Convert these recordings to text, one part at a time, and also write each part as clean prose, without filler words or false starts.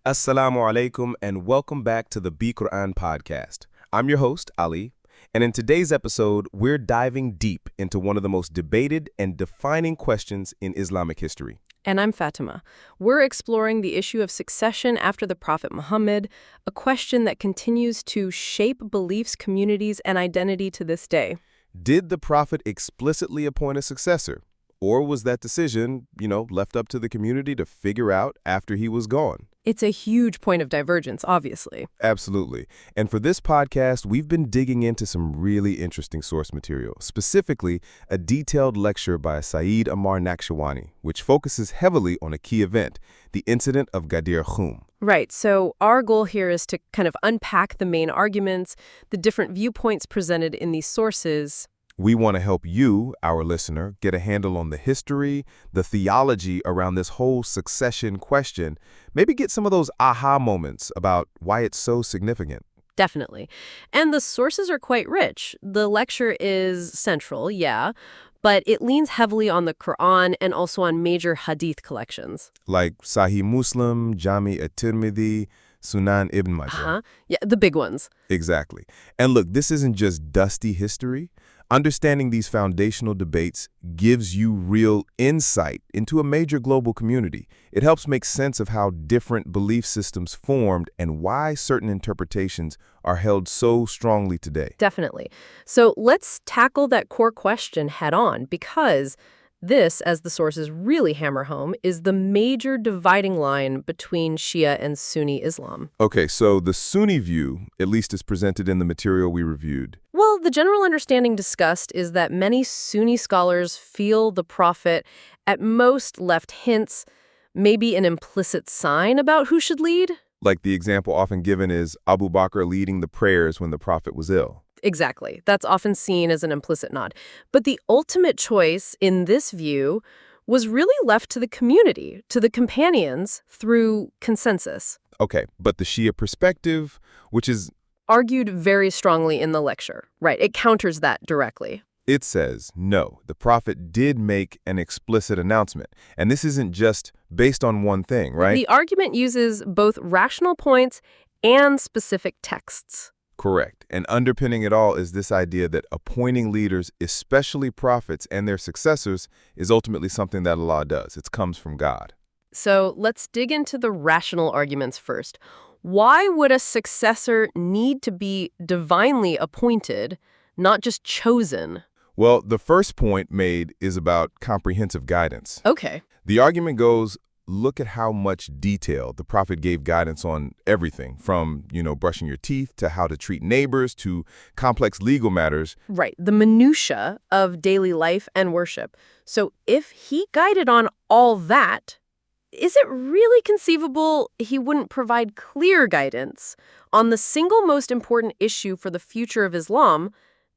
Assalamu alaikum and welcome back to the BeQuran Podcast. I'm your host, Ali, and in today's episode, we're diving deep into one of the most debated and defining questions in Islamic history. And I'm Fatima. We're exploring the issue of succession after the Prophet Muhammad, a question that continues to shape beliefs, communities, and identity to this day. Did the Prophet explicitly appoint a successor? Or was that decision, left up to the community to figure out after he was gone? It's a huge point of divergence, obviously. Absolutely. And for this podcast, we've been digging into some really interesting source material, specifically a detailed lecture by Sayyid Ammar Nakshawani, which focuses heavily on a key event, the incident of Ghadir Khumm. Right, so our goal here is to kind of unpack the main arguments, the different viewpoints presented in these sources. We want to help you, our listener, get a handle on the history, the theology around this whole succession question, maybe get some of those aha moments about why it's so significant. Definitely. And the sources are quite rich. The lecture is central, yeah, but it leans heavily on the Qur'an and also on major Hadith collections. Like Sahih Muslim, Jami at-Tirmidhi, Sunan ibn Majah. Yeah, the big ones. Exactly. And look, this isn't just dusty history. Understanding these foundational debates gives you real insight into a major global community. It helps make sense of how different belief systems formed and why certain interpretations are held so strongly today. Definitely. So let's tackle that core question head on, because this, as the sources really hammer home, is the major dividing line between Shia and Sunni Islam. Okay, so the Sunni view, at least as presented in the material we reviewed. Well, the general understanding discussed is that many Sunni scholars feel the Prophet at most left hints, maybe an implicit sign about who should lead. Like the example often given is Abu Bakr leading the prayers when the Prophet was ill. Exactly. That's often seen as an implicit nod. But the ultimate choice in this view was really left to the community, to the companions, through consensus. Okay, but the Shia perspective, which is argued very strongly in the lecture. Right, it counters that directly. It says, no, the Prophet did make an explicit announcement. And this isn't just based on one thing, right? The argument uses both rational points and specific texts. Correct. And underpinning it all is this idea that appointing leaders, especially prophets and their successors, is ultimately something that Allah does. It comes from God. So let's dig into the rational arguments first. Why would a successor need to be divinely appointed, not just chosen? Well, the first point made is about comprehensive guidance. Okay. The argument goes, look at how much detail the Prophet gave guidance on everything from, brushing your teeth to how to treat neighbors to complex legal matters. Right, the minutia of daily life and worship. So if he guided on all that, is it really conceivable he wouldn't provide clear guidance on the single most important issue for the future of Islam,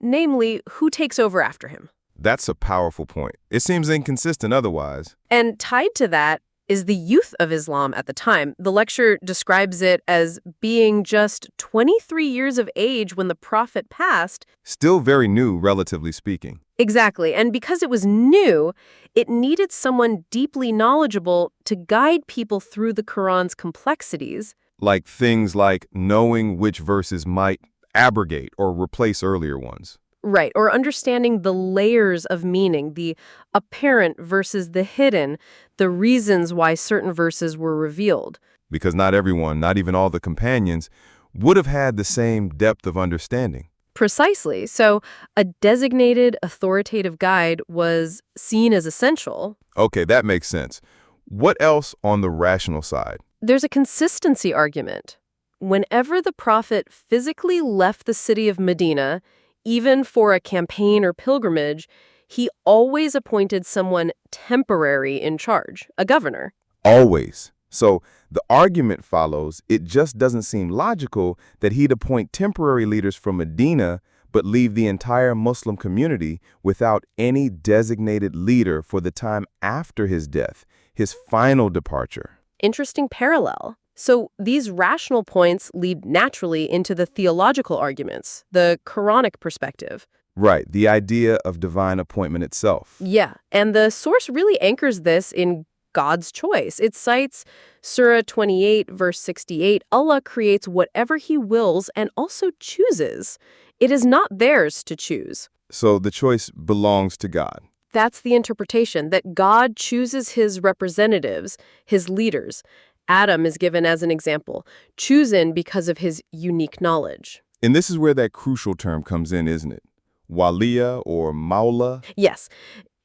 namely, who takes over after him? That's a powerful point. It seems inconsistent otherwise. And tied to that is the youth of Islam at the time. The lecture describes it as being just 23 years of age when the Prophet passed. Still very new, relatively speaking. Exactly. And because it was new, it needed someone deeply knowledgeable to guide people through the Quran's complexities. Like things like knowing which verses might abrogate or replace earlier ones. Right, or understanding the layers of meaning, the apparent versus the hidden, the reasons why certain verses were revealed. Because not everyone, not even all the companions, would have had the same depth of understanding. Precisely. So a designated authoritative guide was seen as essential. Okay, that makes sense. What else on the rational side? There's a consistency argument. Whenever the Prophet physically left the city of Medina, even for a campaign or pilgrimage, he always appointed someone temporary in charge, a governor. Always. So the argument follows, it just doesn't seem logical that he'd appoint temporary leaders from Medina but leave the entire Muslim community without any designated leader for the time after his death, his final departure. Interesting parallel. So these rational points lead naturally into the theological arguments, the Qur'anic perspective. Right, the idea of divine appointment itself. Yeah, and the source really anchors this in God's choice. It cites Surah 28, verse 68, Allah creates whatever he wills and also chooses. It is not theirs to choose. So the choice belongs to God. That's the interpretation, that God chooses his representatives, his leaders. Adam is given as an example, chosen because of his unique knowledge. And this is where that crucial term comes in, isn't it? Waliya or Mawla? Yes,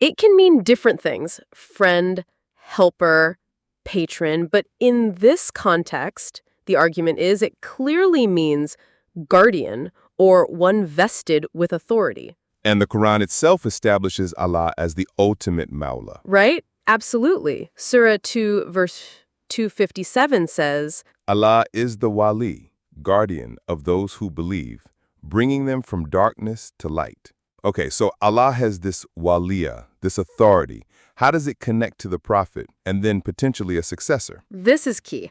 it can mean different things, friend, helper, patron, but in this context, the argument is it clearly means guardian or one vested with authority. And the Quran itself establishes Allah as the ultimate Mawla. Right? Absolutely. Surah 2, verse 257 says, Allah is the Wali, guardian of those who believe, bringing them from darkness to light. Okay, so Allah has this Waliya, this authority. How does it connect to the Prophet and then potentially a successor? This is key.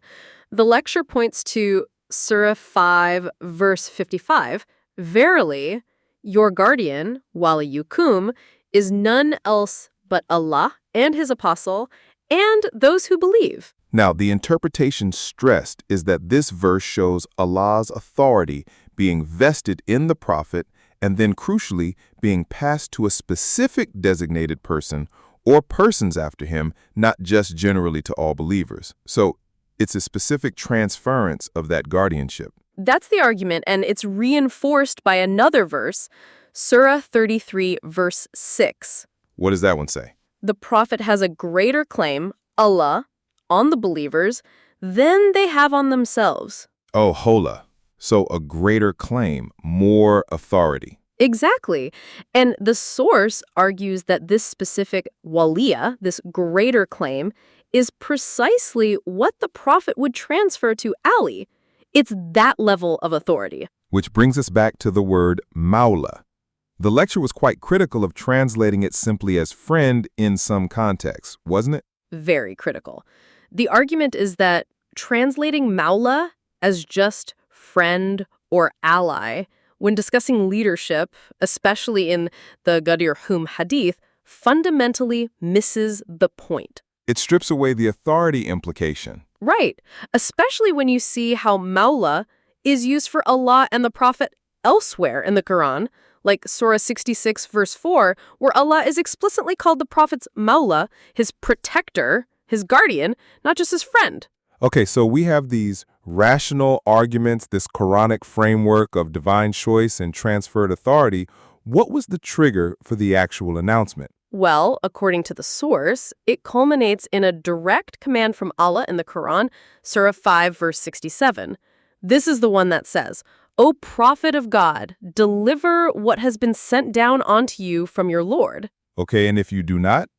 The lecture points to Surah 5, verse 55. Verily, your guardian, Waliyukum, is none else but Allah and his apostle and those who believe. Now, the interpretation stressed is that this verse shows Allah's authority being vested in the Prophet and then, crucially, being passed to a specific designated person or persons after him, not just generally to all believers. So, it's a specific transference of that guardianship. That's the argument, and it's reinforced by another verse, Surah 33, verse 6. What does that one say? The Prophet has a greater claim, Allah, on the believers than they have on themselves. Oh, hola. So a greater claim, more authority. Exactly. And the source argues that this specific waliya, this greater claim, is precisely what the Prophet would transfer to Ali. It's that level of authority. Which brings us back to the word Mawla. The lecture was quite critical of translating it simply as friend in some contexts, wasn't it? Very critical. The argument is that translating Mawla as just friend or ally, when discussing leadership, especially in the Ghadir Khumm Hadith, fundamentally misses the point. It strips away the authority implication. Right, especially when you see how Mawla is used for Allah and the Prophet elsewhere in the Quran, like Surah 66, verse 4, where Allah is explicitly called the Prophet's Mawla, his protector, his guardian, not just his friend. Okay, so we have these rational arguments, this Qur'anic framework of divine choice and transferred authority. What was the trigger for the actual announcement? Well, according to the source, it culminates in a direct command from Allah in the Quran, Surah 5, verse 67. This is the one that says, "O Prophet of God, deliver what has been sent down onto you from your Lord." Okay, and if you do not,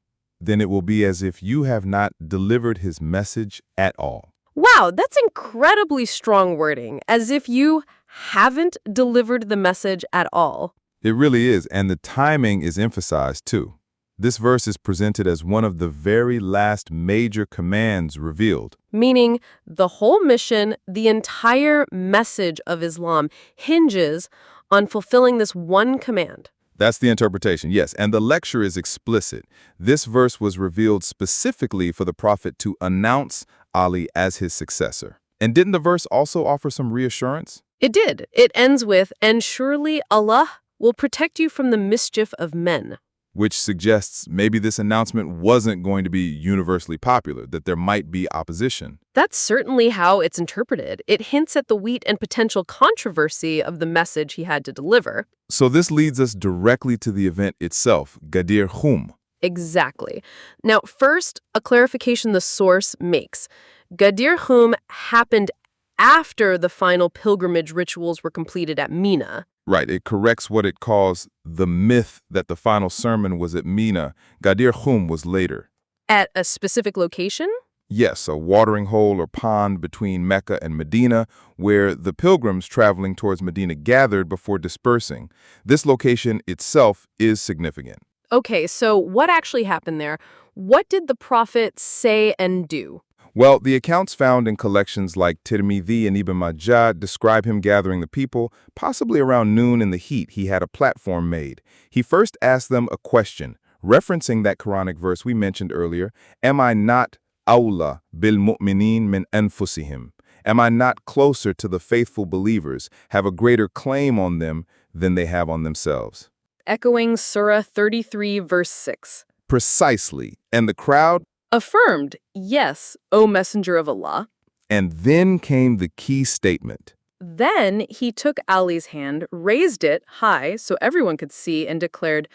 then it will be as if you have not delivered his message at all. Wow, that's incredibly strong wording, as if you haven't delivered the message at all. It really is, and the timing is emphasized too. This verse is presented as one of the very last major commands revealed. Meaning the whole mission, the entire message of Islam hinges on fulfilling this one command. That's the interpretation, yes, and the lecture is explicit. This verse was revealed specifically for the Prophet to announce Ali as his successor. And didn't the verse also offer some reassurance? It did. It ends with, "And surely Allah will protect you from the mischief of men." Which suggests maybe this announcement wasn't going to be universally popular, that there might be opposition. That's certainly how it's interpreted. It hints at the weight and potential controversy of the message he had to deliver. So this leads us directly to the event itself, Ghadir Khumm. Exactly. Now, first, a clarification the source makes. Ghadir Khumm happened after the final pilgrimage rituals were completed at Mina. Right, it corrects what it calls the myth that the final sermon was at Mina. Ghadir Khumm was later. At a specific location? Yes, a watering hole or pond between Mecca and Medina, where the pilgrims traveling towards Medina gathered before dispersing. This location itself is significant. Okay, so what actually happened there? What did the Prophet say and do? Well, the accounts found in collections like Tirmidhi and Ibn Majah describe him gathering the people, possibly around noon in the heat. He had a platform made. He first asked them a question, referencing that Quranic verse we mentioned earlier, "Am I not أَوْلَى بِالْمُؤْمِنِينَ مِنْ أَنفُسِهِمْ. Am I not closer to the faithful believers, have a greater claim on them than they have on themselves? Echoing Surah 33, verse 6. Precisely. And the crowd? Affirmed, yes, O Messenger of Allah. And then came the key statement. Then he took Ali's hand, raised it high so everyone could see, and declared,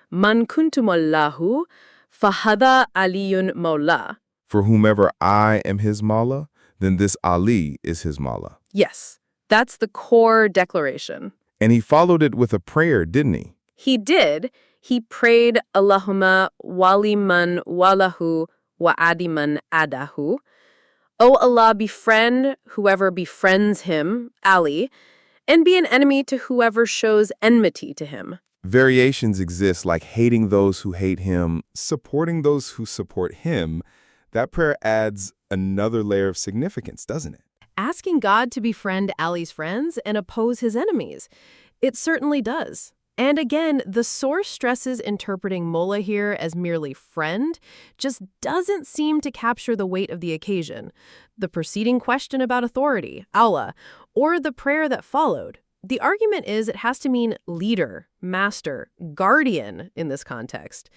Man kuntum Allahu, fahada Aliyun Mawla. For whomever I am his Mawla, then this Ali is his Mawla. Yes, that's the core declaration. And he followed it with a prayer, didn't he? He did. He prayed, Allahumma wali man walahu wa adi man adahu. O Allah, befriend whoever befriends him, Ali, and be an enemy to whoever shows enmity to him. Variations exist, like hating those who hate him, supporting those who support him. That prayer adds another layer of significance, doesn't it? Asking God to befriend Ali's friends and oppose his enemies. It certainly does. And again, the source stresses interpreting Mawla here as merely friend just doesn't seem to capture the weight of the occasion. The preceding question about authority, Allah, or the prayer that followed. The argument is it has to mean leader, master, guardian in this context.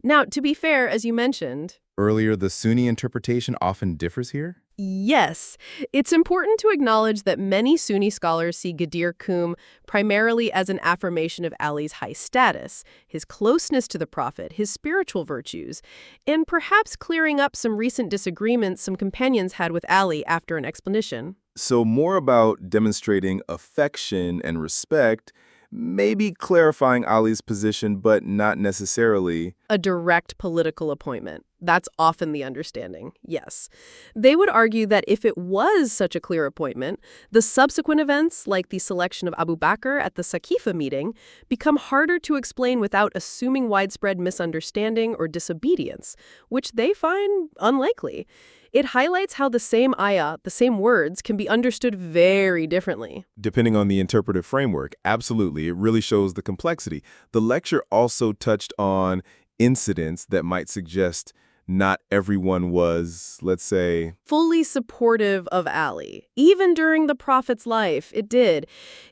Now, to be fair, as you mentioned, Earlier, the Sunni interpretation often differs here? yes, it's important to acknowledge that many Sunni scholars see Ghadir Khumm primarily as an affirmation of Ali's high status, his closeness to the Prophet, his spiritual virtues, and perhaps clearing up some recent disagreements some companions had with Ali after an explanation. So more about demonstrating affection and respect, maybe clarifying Ali's position, but not necessarily A direct political appointment. That's often the understanding, yes. They would argue that if it was such a clear appointment, the subsequent events, like the selection of Abu Bakr at the Saqifa meeting, become harder to explain without assuming widespread misunderstanding or disobedience, which they find unlikely. It highlights how the same ayah, the same words, can be understood very differently. depending on the interpretive framework. Absolutely, it really shows the complexity. The lecture also touched on incidents that might suggest not everyone was, let's say, Fully supportive of Ali. Even during the Prophet's life, it did.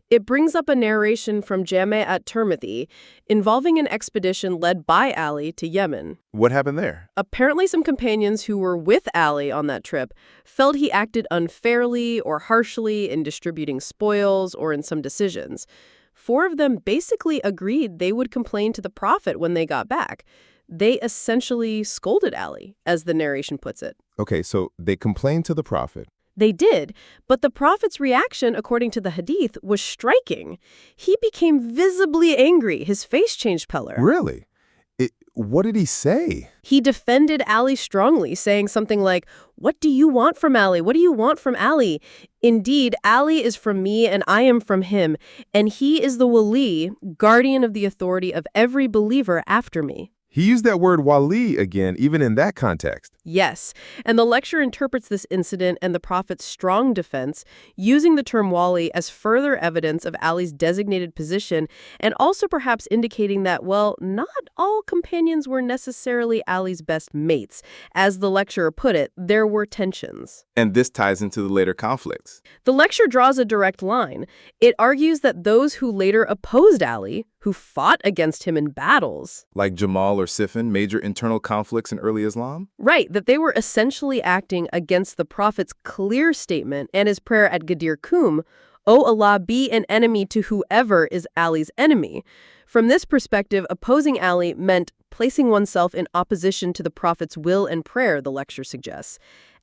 It brings up a narration from Jami' at-Tirmidhi involving an expedition led by Ali to Yemen. what happened there? Apparently some companions who were with Ali on that trip felt he acted unfairly or harshly in distributing spoils or in some decisions. 4 of them basically agreed they would complain to the Prophet when they got back. They essentially scolded Ali, as the narration puts it. Okay, so they complained to the Prophet. They did, but the Prophet's reaction, according to the Hadith, was striking. He became visibly angry. His face changed color. Really? What did he say? He defended Ali strongly, saying something like, "What do you want from Ali? What do you want from Ali? Indeed, Ali is from me and I am from him, and he is the Wali, guardian of the authority of every believer after me." He used that word Wali again, even in that context. Yes, and the lecture interprets this incident and the Prophet's strong defense, using the term Wali as further evidence of Ali's designated position, and also perhaps indicating that, well, not all companions were necessarily Ali's best mates. As the lecturer put it, there were tensions. And this ties into the later conflicts. The lecture draws a direct line. It argues that those who later opposed Ali, who fought against him in battles, Like Jamal or Siffin, major internal conflicts in early Islam? right, that they were essentially acting against the Prophet's clear statement and his prayer at Ghadir Khumm, "O Allah, be an enemy to whoever is Ali's enemy." From this perspective, opposing Ali meant placing oneself in opposition to the Prophet's will and prayer, the lecture suggests.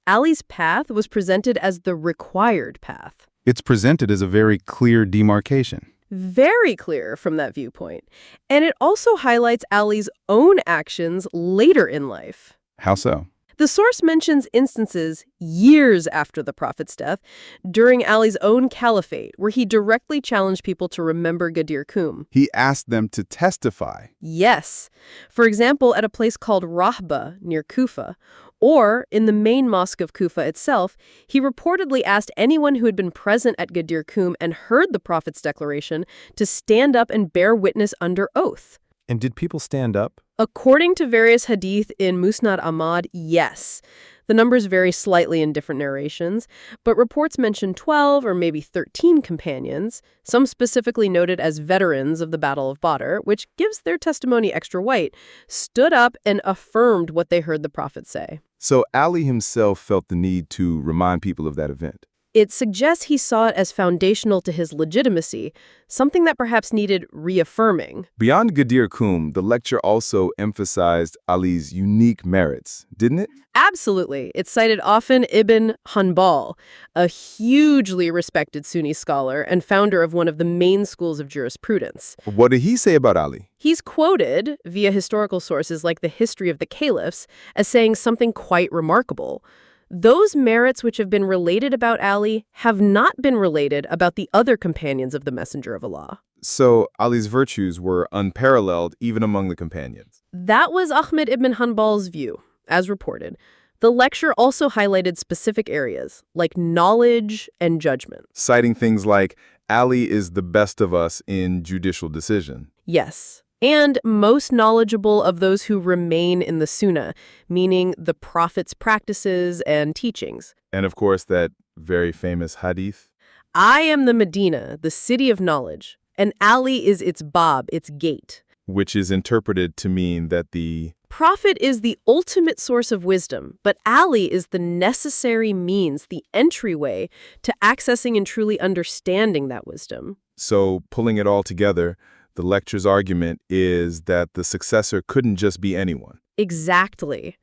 Ali's path was presented as the required path. It's presented as a very clear demarcation. Very clear from that viewpoint. And it also highlights Ali's own actions later in life. How so? The source mentions instances years after the Prophet's death, during Ali's own caliphate, where he directly challenged people to remember Ghadir Khumm. He asked them to testify. Yes. For example, at a place called Rahba near Kufa, or in the main mosque of Kufa itself, he reportedly asked anyone who had been present at Ghadir Khumm and heard the Prophet's declaration to stand up and bear witness under oath. And did people stand up? According to various hadith in Musnad Ahmad, yes. The numbers vary slightly in different narrations, but reports mention 12 or maybe 13 companions, some specifically noted as veterans of the Battle of Badr, which gives their testimony extra weight, stood up and affirmed what they heard the Prophet say. So Ali himself felt the need to remind people of that event. It suggests he saw it as foundational to his legitimacy, something that perhaps needed reaffirming. Beyond Ghadir Khumm, the lecture also emphasized Ali's unique merits, didn't it? Absolutely. It cited often Ibn Hanbal, a hugely respected Sunni scholar and founder of one of the main schools of jurisprudence. What did he say about Ali? He's quoted, via historical sources like the history of the caliphs, as saying something quite remarkable. Those merits which have been related about Ali have not been related about the other companions of the Messenger of Allah. So Ali's virtues were unparalleled even among the companions. That was Ahmed ibn Hanbal's view, as reported. The lecture also highlighted specific areas, like knowledge and judgment. Citing things like, Ali is the best of us in judicial decision. Yes. And most knowledgeable of those who remain in the Sunnah, meaning the Prophet's practices and teachings. And of course, that very famous Hadith. I am the Medina, the city of knowledge, and Ali is its bab, its gate. Which is interpreted to mean that the Prophet is the ultimate source of wisdom, but Ali is the necessary means, the entryway to accessing and truly understanding that wisdom. So, pulling it all together, the lecture's argument is that the successor couldn't just be anyone. Exactly.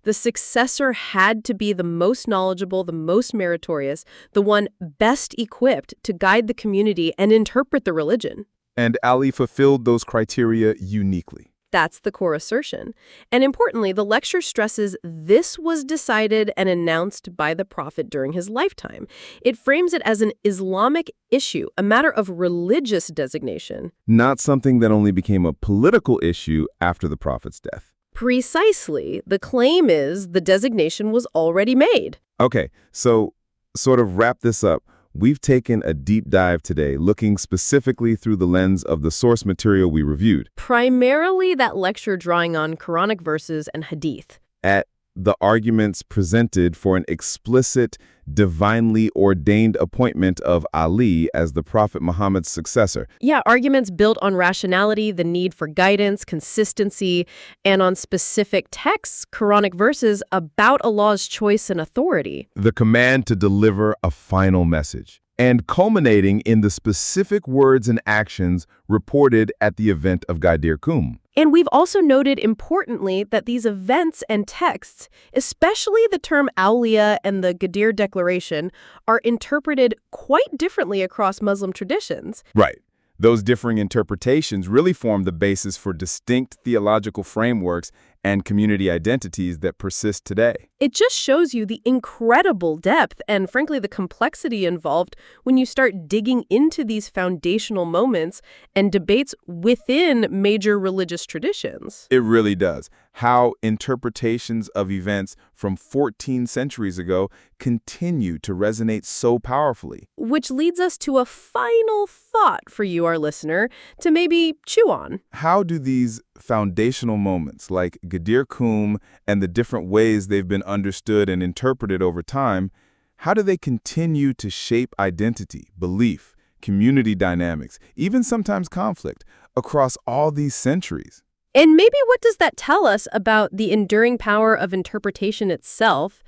The successor had to be the most knowledgeable, the most meritorious, the one best equipped to guide the community and interpret the religion. And Ali fulfilled those criteria uniquely. That's the core assertion. And importantly, the lecture stresses this was decided and announced by the Prophet during his lifetime. It frames it as an Islamic issue, a matter of religious designation. Not something that only became a political issue after the Prophet's death. Precisely. The claim is the designation was already made. Okay, so sort of wrap this up. We've taken a deep dive today, looking specifically through the lens of the source material we reviewed. Primarily that lecture drawing on Qur'anic verses and Hadith. At the arguments presented for an explicit, divinely ordained appointment of Ali as the Prophet Muhammad's successor. Yeah, arguments built on rationality, the need for guidance, consistency, and on specific texts, Qur'anic verses, about Allah's choice and authority. The command to deliver a final message, and culminating in the specific words and actions reported at the event of Ghadir Khumm. And we've also noted, importantly, that these events and texts, especially the term Awliya and the Ghadir Declaration, are interpreted quite differently across Muslim traditions. Right. Those differing interpretations really form the basis for distinct theological frameworks and community identities that persist today. It just shows you the incredible depth and, frankly, the complexity involved when you start digging into these foundational moments and debates within major religious traditions. It really does. How interpretations of events from 14 centuries ago continue to resonate so powerfully. Which leads us to a final thought for you, our listener, to maybe chew on. How do these foundational moments like Ghadir Khumm and the different ways they've been understood and interpreted over time, how do they continue to shape identity, belief, community dynamics, even sometimes conflict, across all these centuries? And maybe what does that tell us about the enduring power of interpretation itself,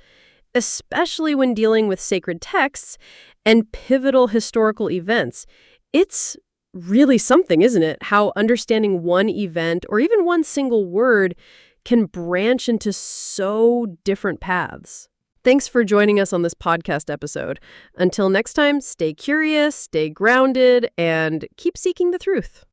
especially when dealing with sacred texts and pivotal historical events? It's really something, isn't it? How understanding one event or even one single word can branch into so different paths. Thanks for joining us on this podcast episode. Until next time, stay curious, stay grounded, and keep seeking the truth.